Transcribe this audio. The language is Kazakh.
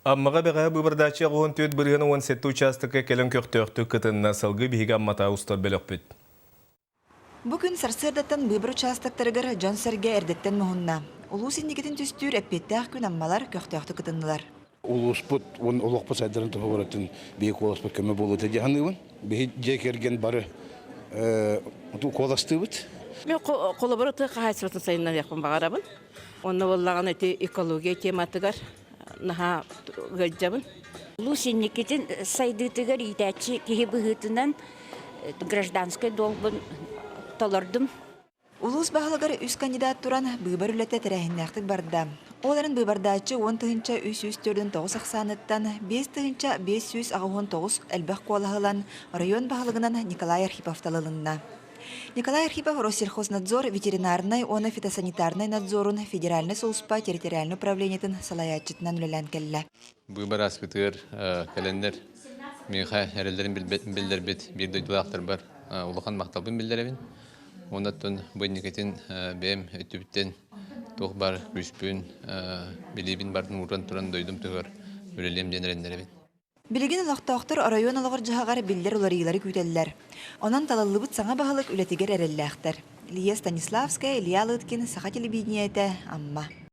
Аммаға бәға бұбырдачы ғуын төт біргіні 17 участықы келін көқтөқті күтінна салғы бейгі аммата ұста бөлік бүт. Бүгін сарсырдаттан бұбыр участықтарығыр Джон Серге әрдеттен мұхынна. Улус индекетін түстүр әппеттәқ күн аммалар көқтөқті күтінділер. Улус бұт, он олықпы сайдарын тұғы баратын бейік олас бұт көмі болу тәді ғанығын. Бейі жекерген бары қоласты бұт. Мен қолабыры тұғы қағайсыбатын сайыннан яқпын бағарабын. Оны олағын әте экология тематығар. Наха гыджабын. Лусинникетин сайдытыгар итачи кихи быгытынан гражданский долбын толордум. Улус бағалығыр үс кандидат туран бұбар үләті тәрәхіннәқтік барда. Оларын бұбардачы 10 тұғынша 309 ақсаныттан 5 тұғынша 519 әлбәқ қолағылан район бағалығынан Николай Архипов талылынна. Николай Архипов Россельхознадзор ветеринарный, оны фитосанитарный надзорун федеральный солспа территориальный управлениетін салаятчытынан үлелән кәлі. Бұйбар аспытығыр кәлендер мейха әрелдерін білдербет бір дөйділақтар бар ұлыған мақталбын білдеребін. Онаттың бұйникетін бәйім өттібіттен тоқ бар күшпін білебін бардың ұран тұран дөйдім тұғыр үлелем денерендеребін. Билеген олақтақтыр район алығыр жағағар білдер оларыйлары күйтелілер. Онан талалыбыт саңа бағылық үлетігер әрелләқтір. Лия Станиславская, Илья Лыткин, Саха телевидениеті, Амма.